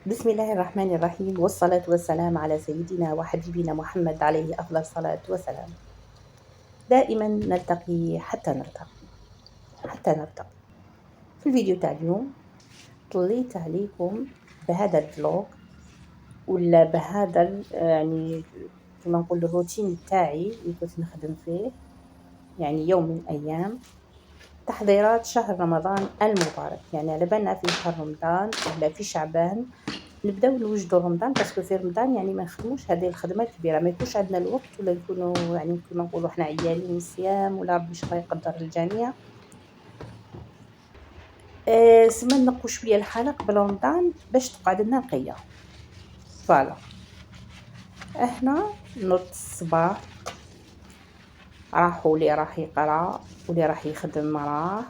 بسم الله الرحمن الرحيم، والصلاة والسلام على سيدنا وحبيبنا محمد عليه أفضل الصلاة والسلام. دائما نلتقي حتى نرتقي. في الفيديو تاع اليوم طليت عليكم بهذا الفلوج ولا بهذا يعني كما نقول الروتين تاعي اللي كنت نخدم فيه، يعني يوم من الأيام تحضيرات شهر رمضان المبارك. يعني على بالنا في شهر رمضان ولا في شعبان نبداو نوجدوا رمضان، باسكو في رمضان يعني ما نخدموش هذه الخدمه الكبيره، ما يكونش عندنا الوقت ولا نكونوا يعني كما نقولوا احنا عيالين من الصيام، ولا ربي شرا يقدر الجميع. سما نقوا شويه الحاله قبل رمضان باش تقعد لنا نقيه. فوالا احنا نوض الصباح، راحوا اللي راح يقرا واللي راح يخدم راه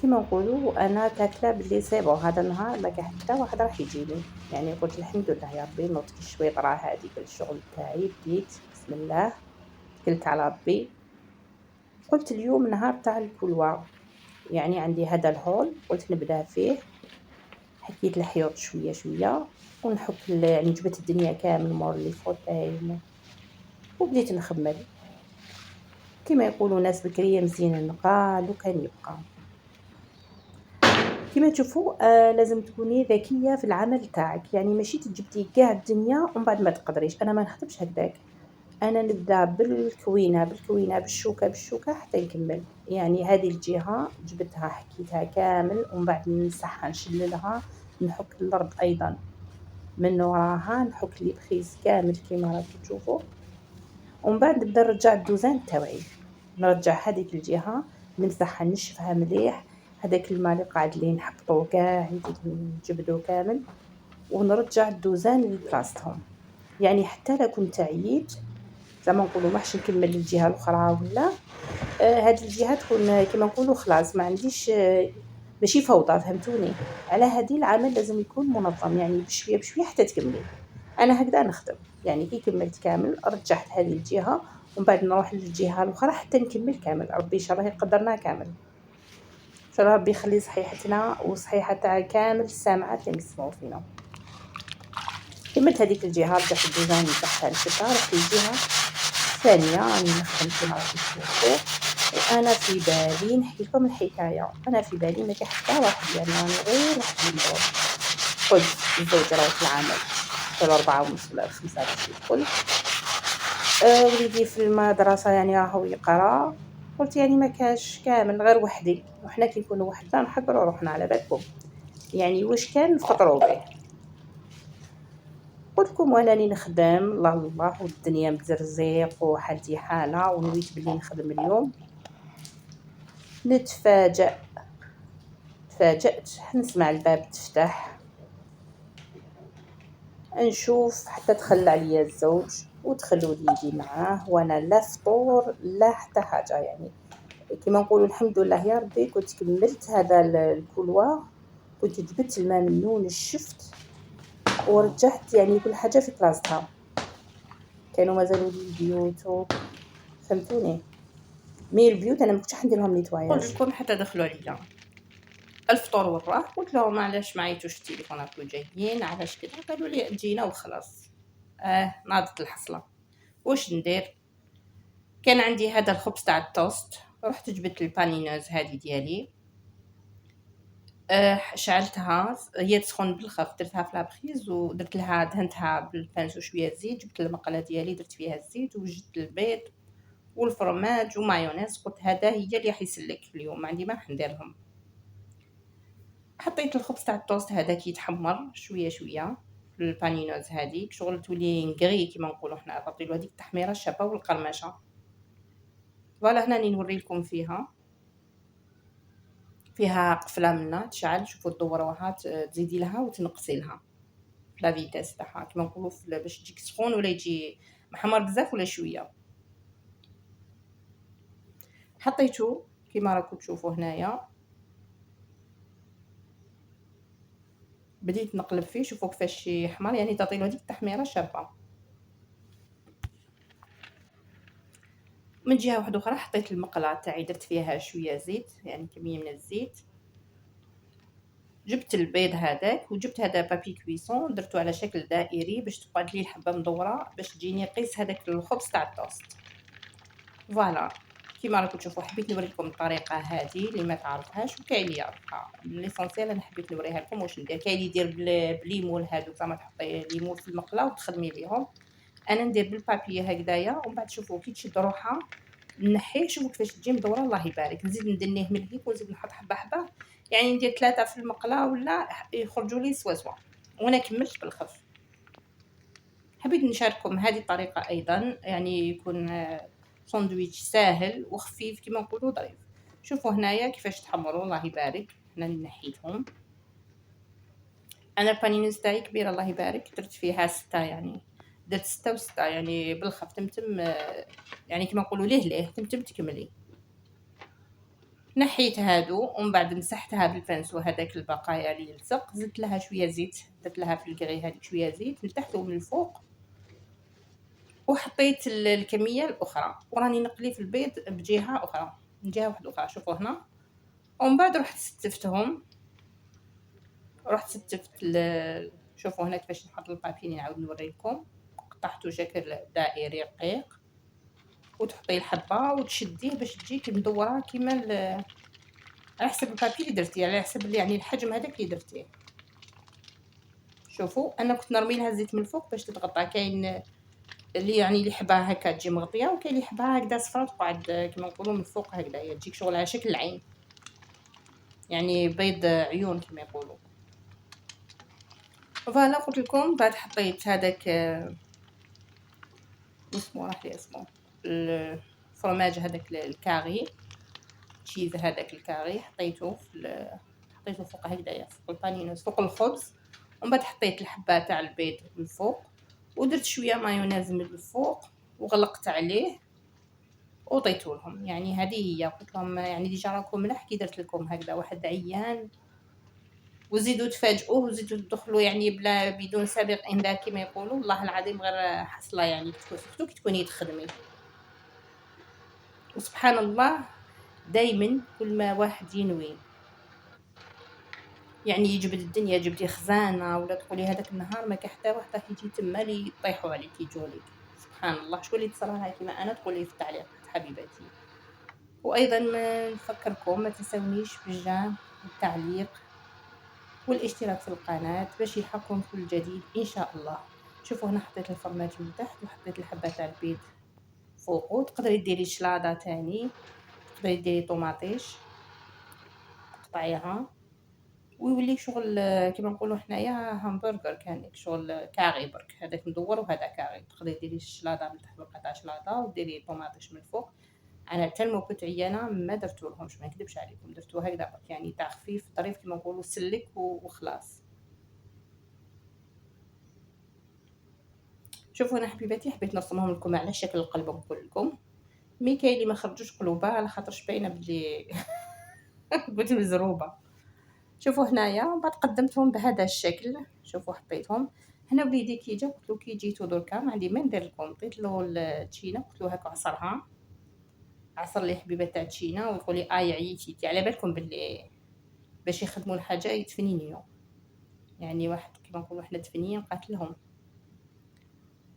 كيما نقولوا. انا كاتله بلي سيبو هذا النهار ما كان حتى واحد راح يجيني. يعني قلت الحمد لله يا ربي، نوض كي شويه راه هذيك الشغل تاعي، بديت بسم الله توكلت على ربي. قلت اليوم نهار تاع الكلوة، يعني عندي هذا الهول قلت نبدا فيه. حكيت الحيوط شويه شويه ونحك يعني جبت الدنيا كامل مور لي فوتاي وبديت نخمل. كما يقولوا ناس بكريه مزيان النقا لو كان يبقى. كما تشوفوا لازم تكوني ذكيه في العمل تاعك، يعني ماشي تجبدي كاع الدنيا ومن بعد ما تقدريش. انا ما نخدمش هكذاك، انا نبدا بالكوينه بالشوكه حتى نكمل. يعني هذه الجهه جبتها حكيتها كامل ومن بعد نمسحها نشللها، نحك الارض ايضا من وراها، نحك لي بخيز كامل كيما راكم تشوفوا. ومن بعد نبدا نرجع الدوزان تاعي، نرجع هذيك الجهه نمسحها نشفها مليح. هذاك الماء اللي قاعد لي نحبطو كاع نجبدو كامل ونرجع الدوزان لبلاصتهم. يعني حتى لا كنت عييت زعما نقولوا ما حش نكمل الجهه الاخرى ولا هاد الجهه تكون كما نقولوا خلاص ما عنديش ماشي فوضى، فهمتوني؟ على هذه العمل لازم يكون منظم، يعني بشويه بشويه حتى تكملي. انا هكذا نخدم، يعني كي كملت كامل رجعت هذه الجهه ومن بعد نروح للجهه الاخرى حتى نكمل كامل. ربي ان شاء الله يقدرنا كامل، ان شاء الله ربي يخلي صحيحتنا وصحيحه تاع كامل السامعات اللي يسمعوا فينا. كملت هذيك الجهه، رجعت الدوزان نتاعها نشدها، رحت للجهه الثانيه راني نخدم كيما راكم تشوفوا. وانا في بالي نحكي لكم الحكايه، انا في بالي ما كاين حتى واحد، يعني راني غير وحدي ندور. قلت الزوج راهو في العمل حتى 4:30 ولا 5 باش يدخل. وليدي في المدرسه يعني راهو يقرا. قلت يعني ما كاش كامل غير وحدي، وحنا كي نكونوا وحدنا نحقروا روحنا على بالكم، يعني واش كان نفطروا به. قلت لكم وانني نخدم الله الله والدنيا مزرزيق وحالتي حاله ونويت بلي نخدم اليوم. تفاجأت نسمع الباب تفتح، نشوف حتى دخل عليا الزوج ودخل وليدي معاه، وانا لا فطور لا حتى حاجه. يعني كما نقولوا الحمد لله يا ربي كنت كملت هذا الكلوة، كنت جبت الماء منو نشفت ورجعت يعني كل حاجه في بلاصتها. كانوا مازالوا لي البيوت، فهمتوني؟ مي البيوت انا ما كنتش ندير لهم نيتواياج. قلت لكم حتى دخلوا عليا الفطور وراه، قلت لهم علاش ما عيطوش التليفون راكم جايين علاش كذا؟ قالوا لي جينا وخلاص. ناضت الحصله. واش ندير؟ كان عندي هذا الخبز تاع التوست، رحت جبت البانينوز هذه ديالي. شعلتها هي تسخن بالخف، درتها في لابخيز ودرت لها دهنتها بالبانز وشويه زيت، جبت المقله ديالي درت فيها الزيت وجدت البيض والفرماج ومايونيز. قلت هذا هي اللي راح يسلك اليوم، ما عندي ما راح نديرهم. حطيت الخبز تاع التوست هذاك يتحمر شويه شويه في البانينوز هذيك، شغل تولي نقري كيما نقولوا حنا، تعطيلو هذيك التحميره الشابه والقرمشه. فوالا هنا نوري لكم فيها قفله منا تشعل، شوفوا الدوروها تزيدي لها وتنقصي لها لا فيتاس تاعها كيما نقولوا باش تجيك سخون ولا يجي محمر بزاف ولا شويه. حطيته كيما راكم تشوفوا هنايا، بديت نقلب فيه، شوفوا كيفاش يحمر، يعني تعطيله هذيك التحميره شابه. من جهه واحده اخرى حطيت المقله تاعي، درت فيها شويه زيت، يعني كميه من الزيت. جبت البيض هذاك وجبت هذا بابي كويسون درتو على شكل دائري باش تقعد لي الحبه مدوره باش تجيني قيس هذاك الخبز تاع التوست. فوالا كيما راكم تشوفوا حبيت نوريكم الطريقه هذه اللي ما تعرفهاش وكاين اللي يعرفها. ليسونسيال انا حبيت نوريها لكم واش ندير. كاين اللي يدير بليمون هذوك زعما تحطي ليمون في المقله وتخدمي بهم. انا ندير بالبابي هكذايا ومن بعد شوفوا كي تشد روحها نحيه. شوفوا كيفاش تجي مدوره الله يبارك. نزيد ندنيه من هيك ونزيد نحط حبه حبه يعني ندير 3 في المقله ولا يخرجوا لي سوا وانا كملت بالخف. حبيت نشارككم هذه الطريقه ايضا يعني يكون ساندويتش ساهل وخفيف كما نقولوا ظريف. شوفوا هنايا كيفاش تحمروا الله يبارك. هنا نحيتهم. انا البانينوز تاعي كبيره الله يبارك درت فيها 6 يعني درت 6 و6 يعني بالخف تمتم يعني كما نقولوا ليه تمتم تكملي. نحيت هادو ومن بعد مسحتها بالبانسو هذاك البقايا اللي يلصق زدت لها شويه زيت درت لها في الكري هذيك شويه زيت من تحت ومن الفوق وحطيت الكميه الاخرى وراني نقلي في البيض بجهه اخرى من جهه واحده اخرى. شوفوا هنا ومن بعد رحت ستفتهم. شوفوا هنا كيفاش نحط البابي نعاود نوريكم. قطعته شكل دائري رقيق وتحطي الحبه وتشديه باش تجيك مدوره كيما على حسب البابي اللي درتيه على حسب يعني الحجم هذاك اللي درتيه. شوفوا انا كنت نرمي لها الزيت من الفوق باش تتغطى. كاين اللي يعني اللي يحبها هكا تجي مغطيه وكاين اللي يحبها هكذا صفرا تقعد كما نقولوا من فوق هكذا تجيك شغل على شكل العين يعني بيض عيون كما يقولوا. فوالا قلت لكم بعد حطيت هذاك اسمه راح لي اسمه الفرماج هذاك الكاري تشيز هذاك الكاري حطيته فوق هكذايا فوق البانينوس فوق الخبز. ومن بعد حطيت الحبه تاع البيض من فوق ودرت شويه مايونيز من الفوق وغلقت عليه وعطيته لهم. يعني هذه هي قلت لهم يعني ديجا راكم ملح كي درت لكم هكذا واحد عيان وزيدوا تفاجئوه وزيدوا تدخلوا يعني بلا بدون سابق انذار كما يقولوا. والله العظيم غير حصله يعني سورتو كي تكوني تخدمي. وسبحان الله دائما كل ما واحد ينوي يعني يجبد الدنيا جبدي خزانه ولا تقولي هذاك النهار ما كان حتى واحد يجي تما لي يطيحوا عليك يجوا لك. سبحان الله شكون اللي تصرالها كيما انا تقولي في التعليقات حبيباتي. وايضا نفكركم ما تنسونيش بالجيم والتعليق والاشتراك في القناه باش يلحقكم كل جديد ان شاء الله. شوفوا هنا حطيت الفرماج من تحت وحطيت الحبه تاع البيض فوقو. تقدري ديري شلاضه تاني تقدري ديري طوماطيش تقطعيها ويولي شغل كيما نقولوا حنايا همبرجر كان شغل كاري برك هذاك مدور وهذا كاري. تقدري ديري الشلاضه من تحت قطع شلاضه وديري طوماطيش من فوق. انا حتى المو كنت عيانه ما درتو لهمش ما نكذبش عليكم درتو هكذا برك يعني تاع خفيف ظريف كيما نقولوا سلك وخلاص. شوفوا انا حبيباتي حبيت نرسمهم لكم على شكل القلب نقول لكم مي كاين اللي ما خرجوش قلوبه على خاطرش باينه بلي قلت مزروبه. شوفوا هنايا بعد قدمتهم بهذا الشكل. شوفوا حطيتهم هنا وليدي كي جا قلت له كي جيتو دركا ما عندي ما ندير لكم عطيت له التشينه قلت له هاك عصرها عصر لي حبيبه تاع التشينه ويقول لي عييتي على بالكم باللي باش يخدموا الحاجه يتفنينيو يعني واحد كيما نقولوا حنا تفنين قاتلهم.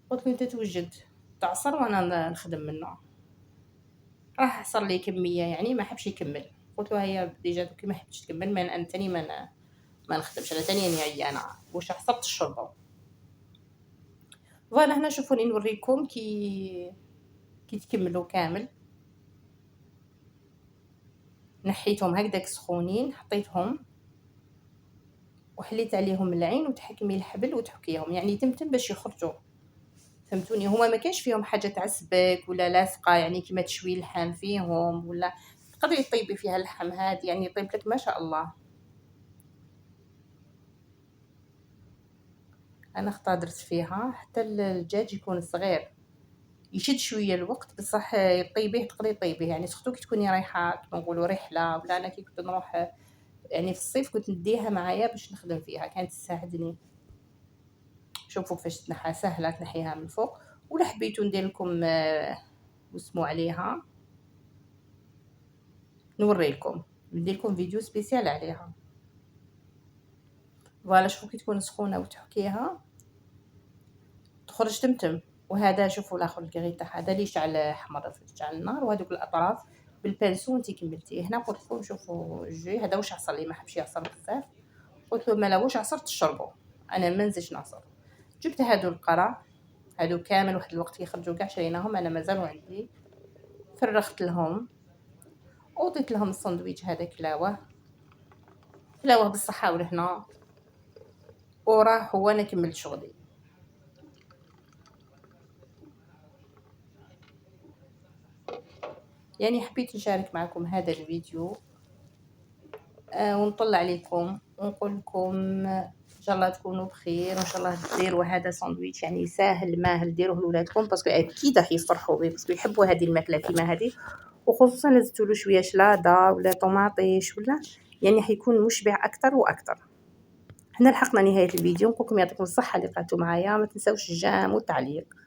قلت له انت توجد تعصر وانا نخدم منه. راح حصر لي كميه يعني ما حبش يكمل. قلت له هي ديجا دوكي ما حبتش تكمل ما انا تاني ما نخدمش انا تاني يعني عيانه واش عصبت الشربه. فوالا هنا شوفوني نوريكم كي تكملوا كامل. نحيتهم هكذاك سخونين حطيتهم وحليت عليهم العين وتحكمي الحبل وتحكيهم يعني تمتم باش يخرجوا. فهمتوني هما ما كانش فيهم حاجه تعسبك ولا لاصقه يعني كيما تشوي اللحم فيهم ولا تقدري طيبي فيها اللحم هذه يعني يطيب لك ما شاء الله. انا اختارت فيها حتى الدجاج يكون صغير يشد شويه الوقت بصح يطيبيه تقدري طيبيه يعني سورتو كي تكوني رايحه كيما نقولوا رحله ولا انا كي كنت نروح يعني في الصيف كنت نديها معايا باش نخدم فيها كانت تساعدني. شوفوا كيفاش تنحى سهله تنحيها من فوق. ولا حبيتو ندير لكم واسمو عليها نوري لكم ندير لكم فيديو سبيسيال عليها. فوالا شوفوا كي تكون سخونه وتحكيها تخرج تمتم. وهذا شوفوا الاخر الكريت تاع هذا اللي شعل احمر شعل النار، وهذوك الاطراف بالبانسو انت كملتيه. هنا قلت لكم شوفوا الجوي هذا واش عصر لي ما حبش يعصر بزاف، قلت له مالا واش عصرت تشربوا، انا ما نزيدش نعصر. جبت هادو القرع هادو كامل واحد الوقت يخرجوا كاع شريناهم، انا مازالوا عندي، فرغت لهم وضيت لهم الساندويتش هذا كلاوه كلاوه بالصحه والهنا، وراه هو انا كملت شغلي. يعني حبيت نشارك معكم هذا الفيديو ونطلع عليكم ونقول لكم ان شاء الله تكونوا بخير، وان شاء الله ديروا هذا ساندويتش يعني ساهل ماهل، ديروه لولادكم باسكو اكيد راح يفرحوا به باسكو يحبوا هذه الماكله كيما هذه، وخصوصا لازمتوا له شويه شلاضه ولا طوماطيش ولا يعني حيكون مشبع اكثر واكثر. هنا لحقنا نهايه الفيديو، نقولكم يعطيكم الصحه اللي قعدتوا معايا، ما تنساوش الجام والتعليق.